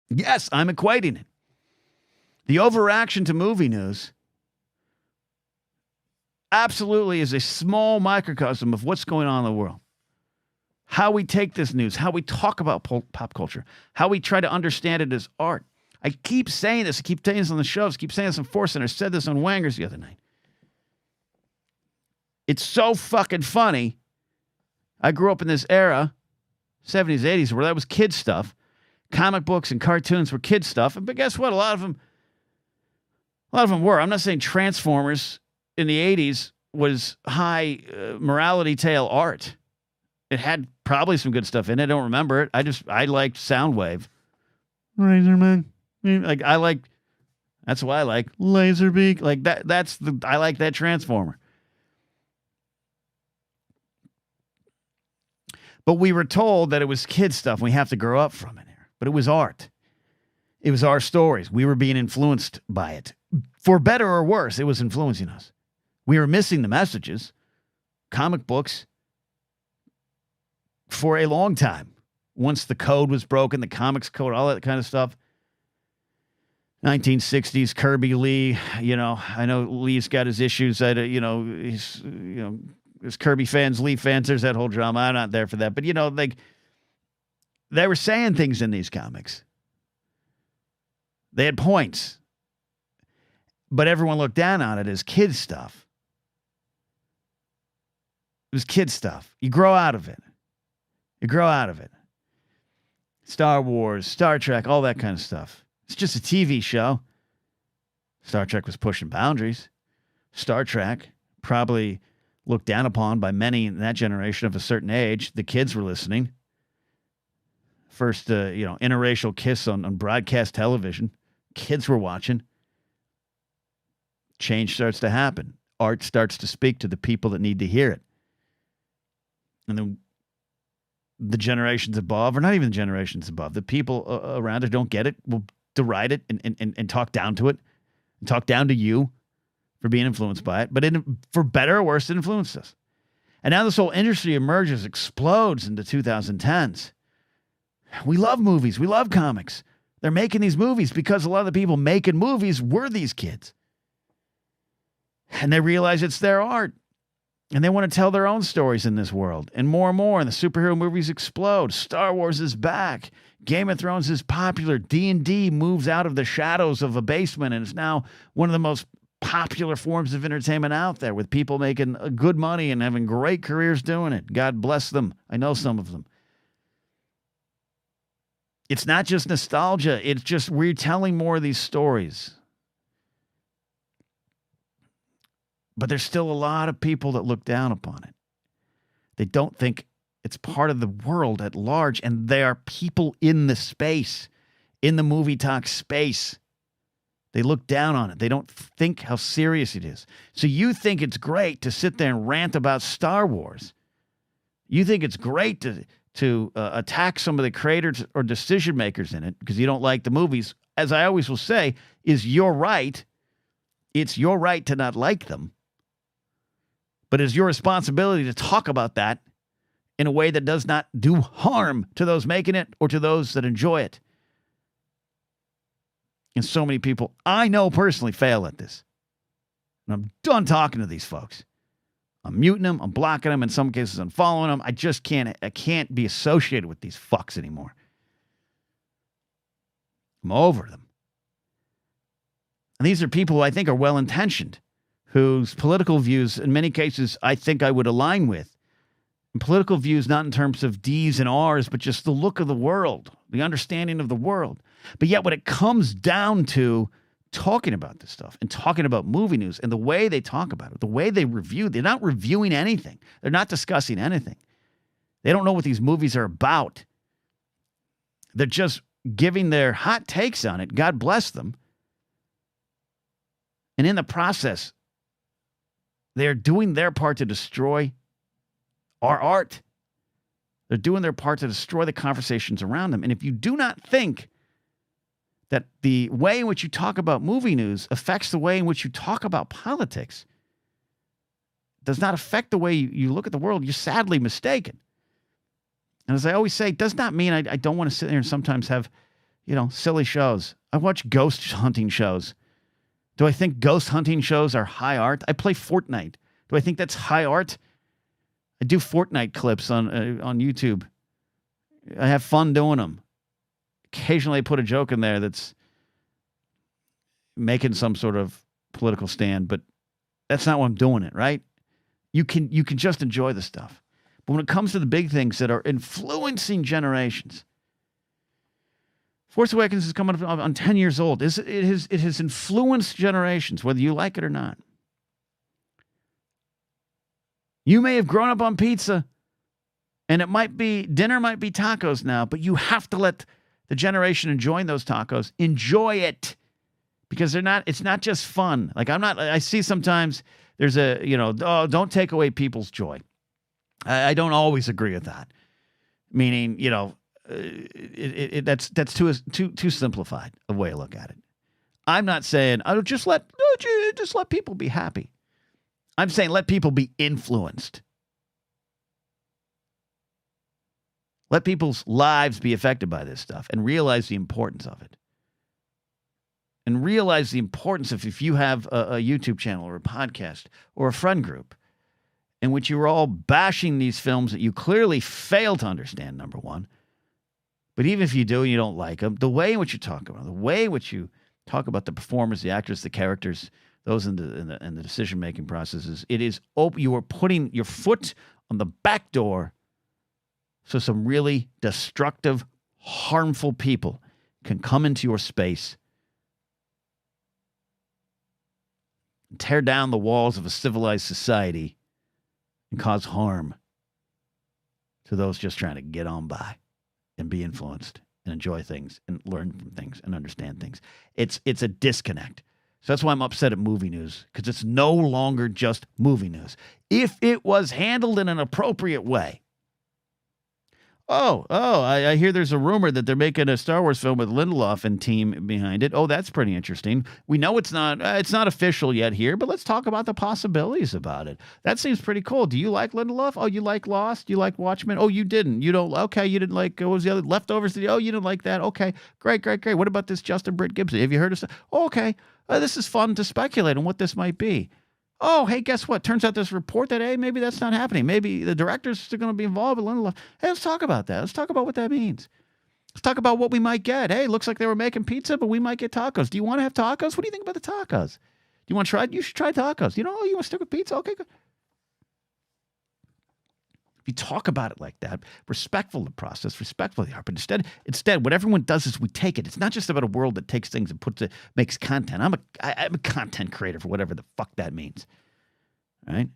Yes, I'm equating it. The overreaction to movie news absolutely is a small microcosm of what's going on in the world. How we take this news, how we talk about pop culture, how we try to understand it as art. I keep saying this. I keep saying this on the shows. I keep saying this on Force Center. I said this on Wangers the other night. It's so fucking funny. I grew up in this era, 70s, 80s, where that was kid stuff. Comic books and cartoons were kid stuff. But guess what? A lot of them were. I'm not saying Transformers in the 80s was high morality tale art. It had probably some good stuff in it. I don't remember it. I liked Soundwave. Razorman. That's why I like Laserbeak. Like that. I like that Transformer. But we were told that it was kid stuff. And we have to grow up from it here. But it was art. It was our stories. We were being influenced by it. For better or worse, it was influencing us. We were missing the messages. Comic books for a long time. Once the code was broken, the comics code, all that kind of stuff. 1960s, Kirby Lee, I know Lee's got his issues. He's there's Kirby fans, Lee fans, there's that whole drama. I'm not there for that. But, they were saying things in these comics. They had points. But everyone looked down on it as kid stuff. It was kid stuff. You grow out of it. Star Wars, Star Trek, all that kind of stuff. It's just a TV show. Star Trek was pushing boundaries. Star Trek probably looked down upon by many in that generation of a certain age. The kids were listening. First, interracial kiss on broadcast television. Kids were watching. Change starts to happen. Art starts to speak to the people that need to hear it. And then the generations above, or not even the generations above, the people around it don't get it, will deride it and talk down to it, and talk down to you for being influenced by it. But for better or worse, it influenced us. And now this whole industry emerges, explodes into 2010s. We love movies. We love comics. They're making these movies because a lot of the people making movies were these kids. And they realize it's their art. And they want to tell their own stories in this world. And more, and the superhero movies explode. Star Wars is back. Game of Thrones is popular. D&D moves out of the shadows of a basement and is now one of the most popular forms of entertainment out there, with people making good money and having great careers doing it. God bless them. I know some of them. It's not just nostalgia. It's just we're telling more of these stories. But there's still a lot of people that look down upon it. They don't think it's part of the world at large, and there are people in the space, in the movie talk space. They look down on it. They don't think how serious it is. So you think it's great to sit there and rant about Star Wars. You think it's great to attack some of the creators or decision makers in it because you don't like the movies. As I always will say, is your right. It's your right to not like them. But it's your responsibility to talk about that in a way that does not do harm to those making it or to those that enjoy it. And so many people I know personally fail at this. And I'm done talking to these folks. I'm muting them. I'm blocking them. In some cases, I'm following them. I can't be associated with these fucks anymore. I'm over them. And these are people who I think are well-intentioned, whose political views, in many cases, I think I would align with. And political views not in terms of D's and R's, but just the look of the world, the understanding of the world. But yet when it comes down to talking about this stuff and talking about movie news and the way they talk about it, the way they review, they're not reviewing anything. They're not discussing anything. They don't know what these movies are about. They're just giving their hot takes on it. God bless them. And in the process, they're doing their part to destroy our art. They're doing their part to destroy the conversations around them. And if you do not think that the way in which you talk about movie news affects the way in which you talk about politics, does not affect the way you look at the world, you're sadly mistaken. And as I always say, it does not mean I don't want to sit there and sometimes have, silly shows. I watch ghost hunting shows. Do I think ghost hunting shows are high art? I play Fortnite. Do I think that's high art? I do Fortnite clips on YouTube. I have fun doing them. Occasionally I put a joke in there that's making some sort of political stand, but that's not why I'm doing it, right? You can just enjoy the stuff. But when it comes to the big things that are influencing generations, Force Awakens is coming up on 10 years old. It has influenced generations, whether you like it or not. You may have grown up on pizza, and dinner might be tacos now, but you have to let the generation enjoying those tacos enjoy it, because it's not just fun. Like I see sometimes there's don't take away people's joy. I don't always agree with that. Meaning, that's too simplified a way to look at it. I'm not saying just let people be happy. I'm saying let people be influenced. Let people's lives be affected by this stuff and realize the importance of it. And realize the importance of if you have a YouTube channel or a podcast or a friend group in which you're all bashing these films that you clearly fail to understand, number one. But even if you do and you don't like them, the way in which you talk about them, the way in which you talk about the performers, the actors, the characters, those in the decision-making processes, it is open. You are putting your foot on the back door so some really destructive, harmful people can come into your space and tear down the walls of a civilized society and cause harm to those just trying to get on by and be influenced and enjoy things and learn from things and understand things. It's a disconnect. So that's why I'm upset at movie news, because it's no longer just movie news. If it was handled in an appropriate way. I hear there's a rumor that they're making a Star Wars film with Lindelof and team behind it. Oh, that's pretty interesting. We know it's not official yet here, but let's talk about the possibilities about it. That seems pretty cool. Do you like Lindelof? Oh, you like Lost? You like Watchmen? Oh, you didn't. You don't. Okay, you didn't like, what was the other? Leftovers? Oh, you didn't like that? Okay, great. What about this Justin Britt Gibson? Have you heard of this? Oh, okay. This is fun to speculate on what this might be. Oh, hey, guess what? Turns out this report that, hey, maybe that's not happening. Maybe the director's still going to be involved with Lindelof. Hey, let's talk about that. Let's talk about what that means. Let's talk about what we might get. Hey, looks like they were making pizza, but we might get tacos. Do you want to have tacos? What do you think about the tacos? Do you want to try? You should try tacos. You want to stick with pizza? Okay, good. If you talk about it like that, respectful of the process, respectful of the art, but instead, what everyone does is we take it. It's not just about a world that takes things and makes content. I'm a content creator for whatever the fuck that means. Right? I'm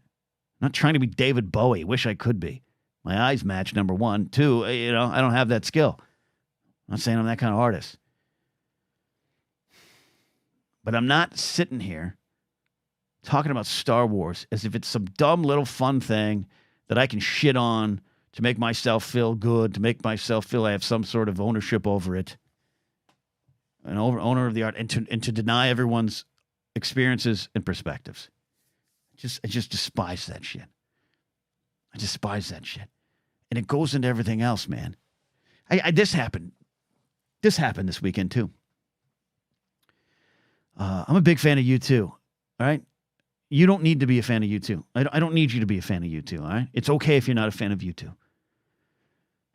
not trying to be David Bowie. Wish I could be. My eyes match, number one. Two, I don't have that skill. I'm not saying I'm that kind of artist. But I'm not sitting here talking about Star Wars as if it's some dumb little fun thing that I can shit on to make myself feel good, to make myself feel I have some sort of ownership over it, an owner of the art, and to deny everyone's experiences and perspectives. I just despise that shit. I despise that shit. And it goes into everything else, man. This happened. This happened this weekend, too. I'm a big fan of U2, all right? You don't need to be a fan of U2. I don't need you to be a fan of U2, all right? It's okay if you're not a fan of U2.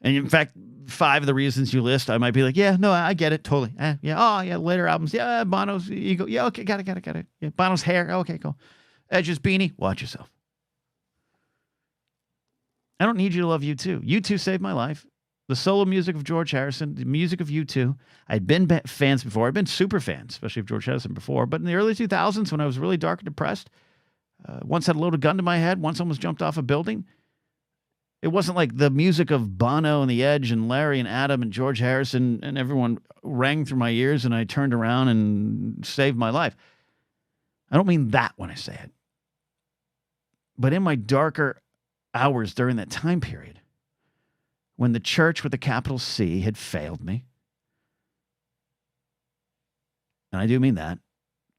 And in fact, 5 of the reasons you list, I might be like, yeah, no, I get it, totally. Later albums. Yeah, Bono's ego. Yeah, okay, got it. Yeah, Bono's hair. Okay, cool. Edge's beanie. Watch yourself. I don't need you to love U2. U2 saved my life. The solo music of George Harrison, the music of U2. I'd been fans before. I've been super fans, especially of George Harrison before. But in the early 2000s, when I was really dark and depressed, once had a loaded gun to my head, once almost jumped off a building. It wasn't like the music of Bono and The Edge and Larry and Adam and George Harrison and everyone rang through my ears and I turned around and saved my life. I don't mean that when I say it. But in my darker hours during that time period, when the church with a capital C had failed me, and I do mean that,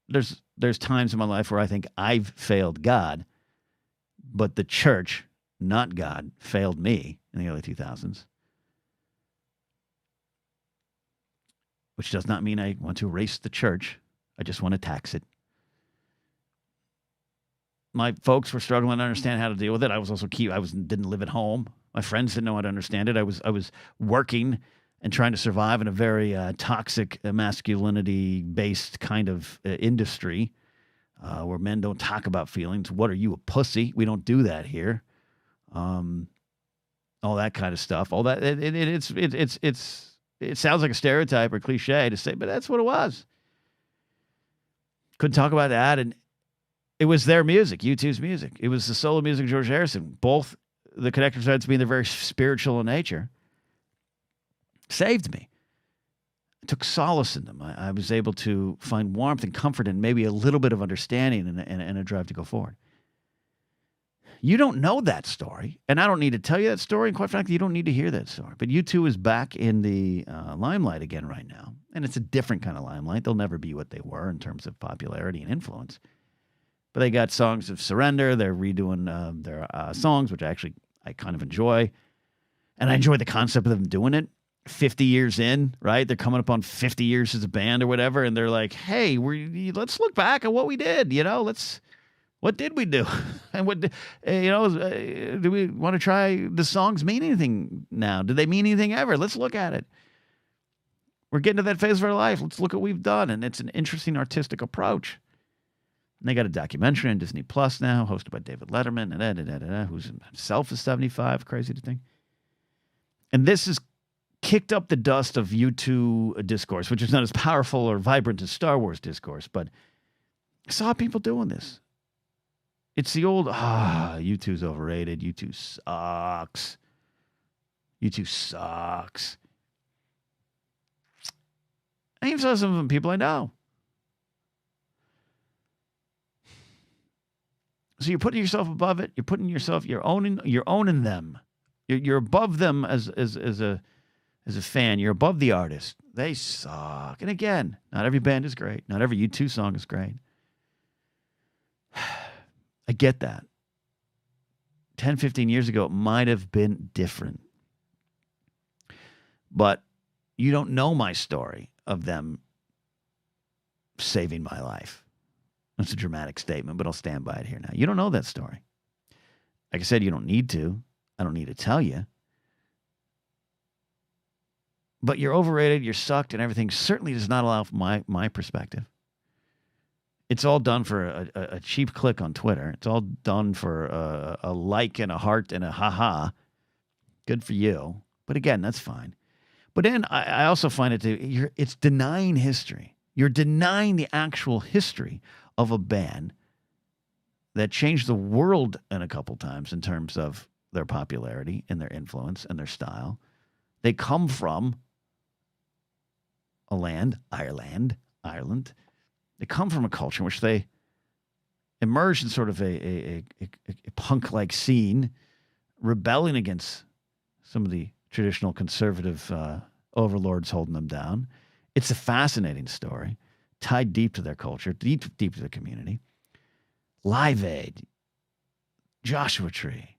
there's times in my life where I think I've failed God, but the church, not God, failed me in the early 2000s. which does not mean I want to erase the church. I just want to tax it. My folks were struggling to understand how to deal with it. I was also didn't live at home. My friends didn't know how to understand it. I was working and trying to survive in a very toxic masculinity-based kind of industry where men don't talk about feelings. What are you, a pussy? We don't do that here. All that kind of stuff. All that it sounds like a stereotype or cliche to say, but that's what it was. Couldn't talk about that, and it was their music, U2's music. It was the solo music of George Harrison. Both the connector sides being they're very spiritual in nature. Saved me. I took solace in them. I was able to find warmth and comfort and maybe a little bit of understanding and a drive to go forward. You don't know that story, and I don't need to tell you that story, and quite frankly, you don't need to hear that story. But U2 is back in the limelight again right now, and it's a different kind of limelight. They'll never be what they were in terms of popularity and influence. But they got songs of surrender. They're redoing their songs, which I kind of enjoy. And I enjoy the concept of them doing it. 50 years in, right? They're coming up on 50 years as a band or whatever. And they're like, hey, let's look back at what we did. What did we do? And do we want to try the songs mean anything now? Do they mean anything ever? Let's look at it. We're getting to that phase of our life. Let's look at what we've done. And it's an interesting artistic approach. And they got a documentary on Disney Plus now, hosted by David Letterman, who's himself is 75, crazy to think. And this has kicked up the dust of U2 discourse, which is not as powerful or vibrant as Star Wars discourse, but I saw people doing this. It's the old, U2's overrated, U2 sucks. U2 sucks. I even saw some of them people I know. So you're putting yourself above it. You're putting yourself. You're owning them. You're above them as a fan. You're above the artist. They suck. And again, not every band is great. Not every U2 song is great. I get that. 10, 15 years ago, it might have been different. But you don't know my story of them saving my life. That's a dramatic statement, but I'll stand by it here now. You don't know that story. Like I said, you don't need to. I don't need to tell you. But you're overrated, you're sucked, and everything certainly does not allow my perspective. It's all done for a cheap click on Twitter. It's all done for a like and a heart and a ha-ha. Good for you. But again, that's fine. But then I also find it's denying history. You're denying the actual history of a band that changed the world in a couple times in terms of their popularity and their influence and their style. They come from a land, Ireland. They come from a culture in which they emerged in sort of a punk-like scene, rebelling against some of the traditional conservative overlords holding them down. It's a fascinating story, tied deep to their culture, deep to their community. Live Aid, Joshua Tree,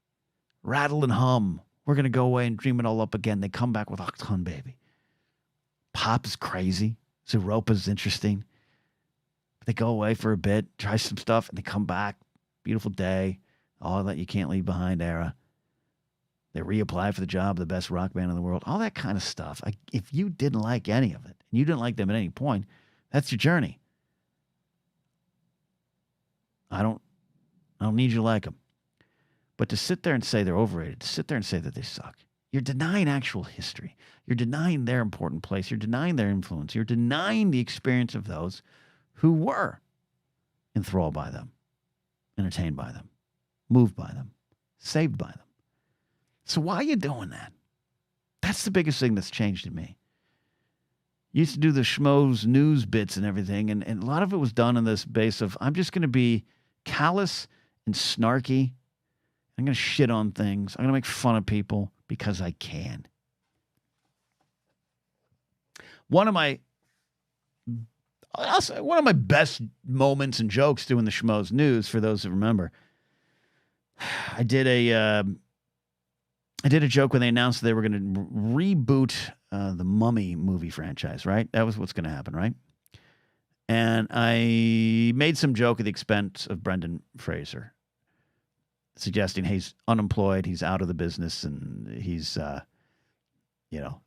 Rattle and Hum. We're going to go away and dream it all up again. They come back with Octon Baby. Pop is crazy. Zeropa's interesting. They go away for a bit, try some stuff, and they come back. Beautiful Day, all that You Can't Leave Behind era. They reapply for the job of the best rock band in the world. All that kind of stuff. If you didn't like any of it, and you didn't like them at any point, that's your journey. I don't need you to like them. But to sit there and say they're overrated, to sit there and say that they suck, you're denying actual history. You're denying their important place. You're denying their influence. You're denying the experience of those who were enthralled by them, entertained by them, moved by them, saved by them. So why are you doing that? That's the biggest thing that's changed in me. Used to do the schmoes news bits and everything, and a lot of it was done on this base of, I'm just going to be callous and snarky. I'm going to shit on things. I'm going to make fun of people because I can. One of my best moments and jokes doing the schmoes news, for those that remember, I did a I did a joke when they announced they were going to reboot the Mummy movie franchise, right? That was what's going to happen, right? And I made some joke at the expense of Brendan Fraser, suggesting he's unemployed, he's out of the business, and he's, you know,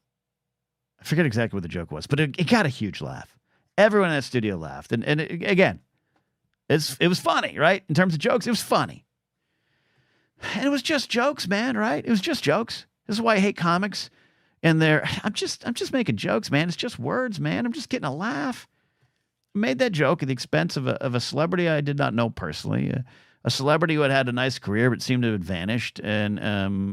I forget exactly what the joke was, but it got a huge laugh. Everyone in that studio laughed. And again, it was funny, right? In terms of jokes, it was funny. And it was just jokes, man, right? It was just jokes. This is why I hate comics. And I'm just making jokes, man. It's just words, man. I'm just getting a laugh. I made that joke at the expense of a celebrity I did not know personally. A celebrity who had a nice career but seemed to have vanished. And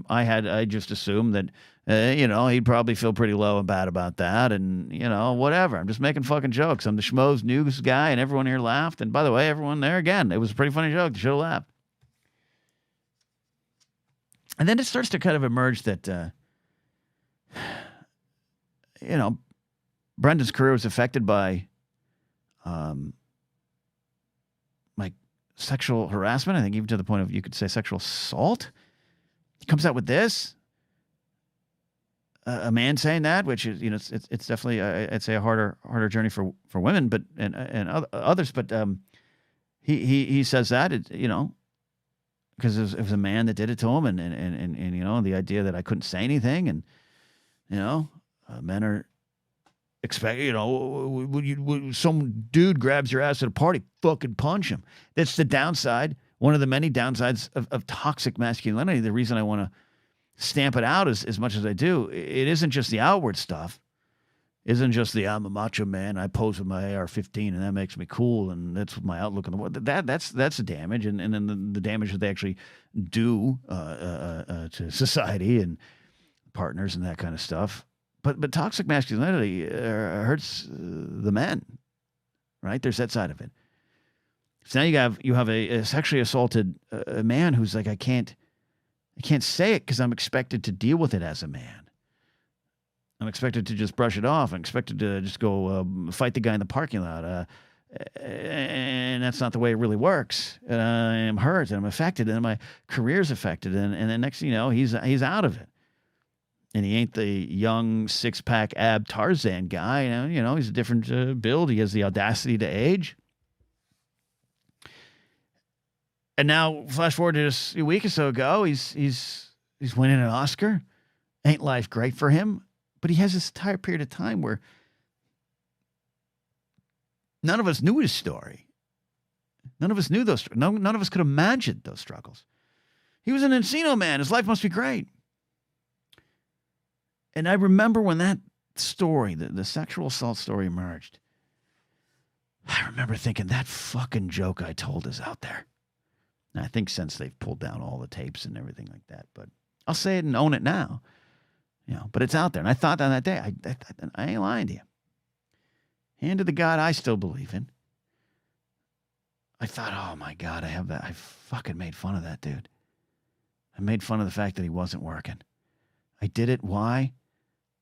I just assumed that, he'd probably feel pretty low and bad about that. And, whatever. I'm just making fucking jokes. I'm the schmoes news guy, and everyone here laughed. And by the way, everyone there, again, it was a pretty funny joke. They should have laughed. And then it starts to kind of emerge that, Brendan's career was affected by, like sexual harassment. I think even to the point of, you could say, sexual assault. He comes out with this. A man saying that, which is, it's definitely, I'd say, a harder journey for women, but and others. But he says that, because it was a man that did it to him, and the idea that I couldn't say anything, and men are expect, when some dude grabs your ass at a party, fucking punch him. That's the downside. One of the many downsides of toxic masculinity. The reason I want to stamp it out as much as I do, it isn't just the outward stuff. It isn't just I'm a macho man, I pose with my AR-15 and that makes me cool, and that's my outlook in the world. That's the damage, and then the damage that they actually do to society and partners and that kind of stuff. But toxic masculinity hurts the men, right? There's that side of it. So now you have a sexually assaulted a man who's like, I can't say it because I'm expected to deal with it as a man. I'm expected to just brush it off. I'm expected to just go fight the guy in the parking lot. And that's not the way it really works. And I'm hurt and I'm affected and my career's affected. And then next thing you know, he's out of it. And he ain't the young six-pack ab Tarzan guy. He's a different build. He has the audacity to age. And now, flash forward to just a week or so ago, he's winning an Oscar. Ain't life great for him? But he has this entire period of time where none of us knew his story. None of us knew those. None of us could imagine those struggles. He was an Encino man. His life must be great. And I remember when that story, the sexual assault story, emerged, I remember thinking, that fucking joke I told is out there. And I think since they've pulled down all the tapes and everything like that, but I'll say it and own it now. But it's out there. And I thought on that day, I ain't lying to you. Hand to the God I still believe in. I thought, oh my God, I fucking made fun of that dude. I made fun of the fact that he wasn't working. I did it. Why?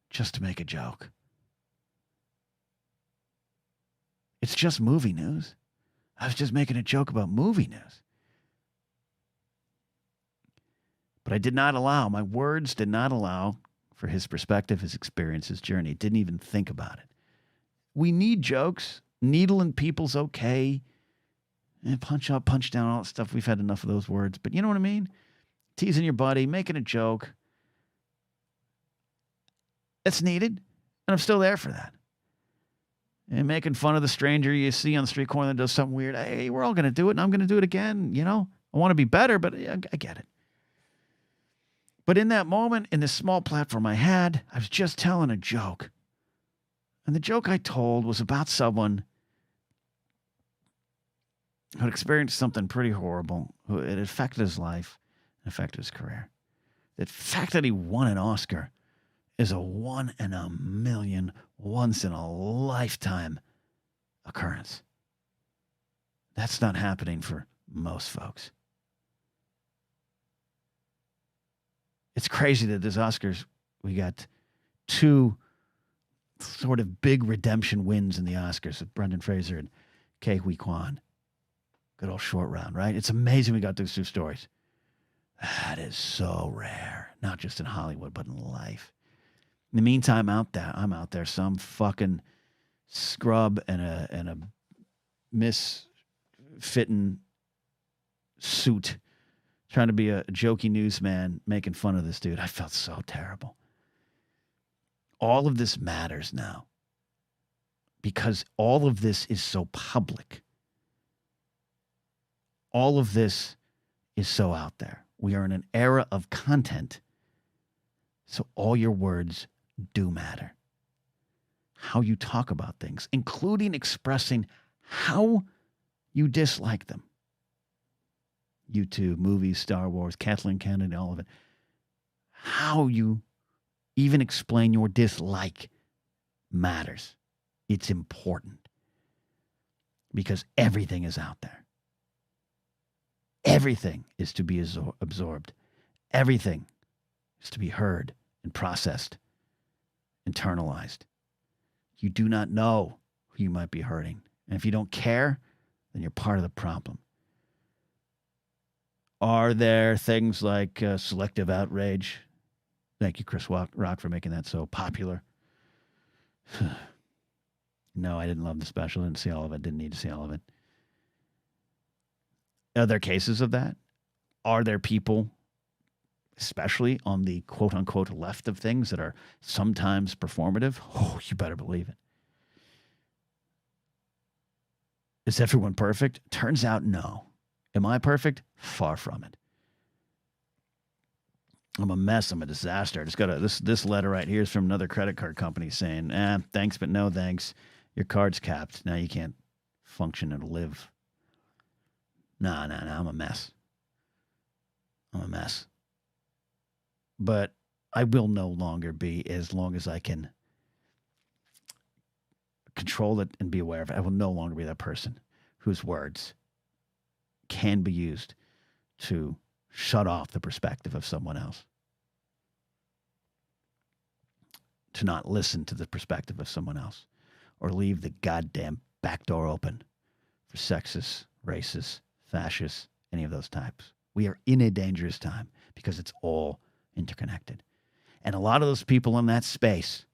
Just to make a joke. It's just movie news. I was just making a joke about movie news. But I did not allow, my words did not allow for his perspective, his experience, his journey. Didn't even think about it. We need jokes. Needling people's okay. And punch up, punch down, all that stuff. We've had enough of those words. But you know what I mean? Teasing your buddy, making a joke. That's needed. And I'm still there for that. And making fun of the stranger you see on the street corner that does something weird. Hey, we're all going to do it, and I'm going to do it again. I want to be better, but I get it. But in that moment, in this small platform I was just telling a joke. And the joke I told was about someone who had experienced something pretty horrible, who it affected his life, and affected his career. The fact that he won an Oscar is a 1 in a million, once in a lifetime occurrence. That's not happening for most folks. It's crazy that this Oscars, we got 2 sort of big redemption wins in the Oscars with Brendan Fraser and Ke Huy Quan. Good old short round, right? It's amazing we got those 2 stories. That is so rare. not just in Hollywood, but in life. In the meantime, I'm out there, some fucking scrub and a misfitting suit, trying to be a jokey newsman, making fun of this dude. I felt so terrible. All of this matters now because all of this is so public. All of this is so out there. We are in an era of content, so all your words do matter. How you talk about things, including expressing how you dislike them. YouTube, movies, Star Wars, Kathleen Kennedy, all of it. How you even explain your dislike matters. It's important because everything is out there. Everything is to be absorbed. Everything is to be heard and processed, internalized. You do not know who you might be hurting. And if you don't care, then you're part of the problem. Are there things like selective outrage? Thank you, Chris Rock, for making that so popular. No, I didn't love the special. Didn't see all of it. Didn't need to see all of it. Are there cases of that? Are there people, especially on the quote-unquote left of things, that are sometimes performative? Oh, you better believe it. Is everyone perfect? Turns out no. Am I perfect? Far from it. I'm a mess. I'm a disaster. I just got this letter right here is from another credit card company saying, thanks, but no thanks. Your card's capped. Now you can't function and live. No, I'm a mess. I'm a mess. But I will no longer be, as long as I can control it and be aware of it. I will no longer be that person whose words can be used to shut off the perspective of someone else. To not listen to the perspective of someone else. Or leave the goddamn back door open for sexist, racist, fascist, any of those types. We are in a dangerous time because it's all interconnected. And a lot of those people in that space,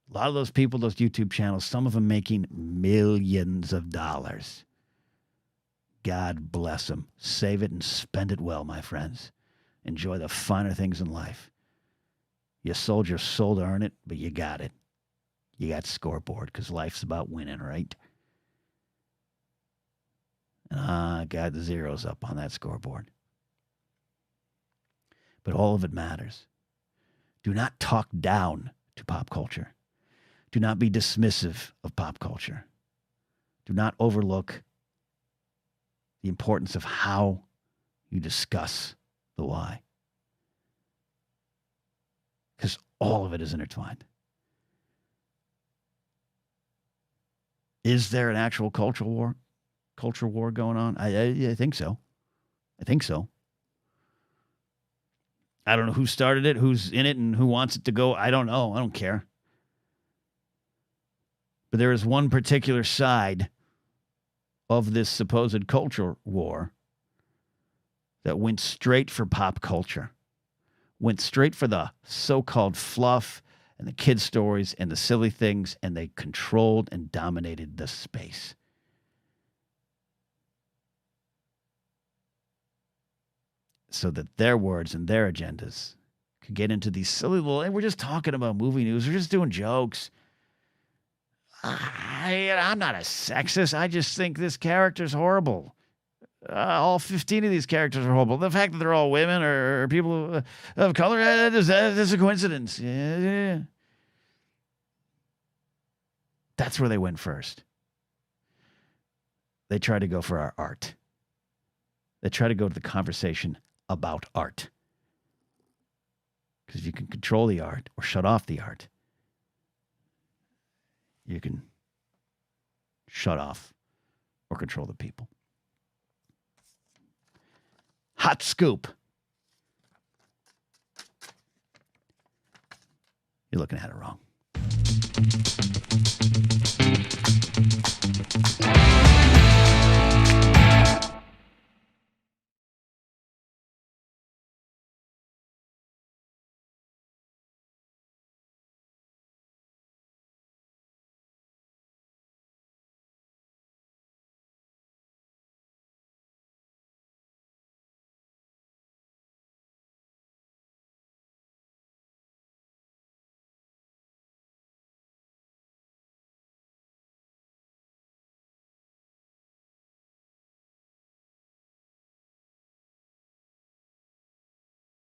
a lot of those people, those YouTube channels, some of them making millions of dollars. God bless them. Save it and spend it well, my friends. Enjoy the finer things in life. You sold your soul to earn it, but you got it. You got scoreboard because life's about winning, right? And I got the zeros up on that scoreboard. But all of it matters. Do not talk down to pop culture. Do not be dismissive of pop culture. Do not overlook the importance of how you discuss the why. Because all of it is intertwined. Is there an actual culture war going on? I think so. I think so. I don't know who started it, who's in it, and who wants it to go. I don't know. I don't care. But there is one particular side of this supposed culture war that went straight for pop culture, went straight for the so-called fluff and the kid stories and the silly things, and they controlled and dominated the space. So that their words and their agendas could get into these silly little, hey, we're just talking about movie news, we're just doing jokes. I'm not a sexist. I just think this character's horrible. All 15 of these characters are horrible. The fact that they're all women or people of color, that's a coincidence. Yeah. That's where they went first. They try to go for our art. They try to go to the conversation about art. Because if you can control the art or shut off the art, you can shut off or control the people. Hot scoop. You're looking at it wrong.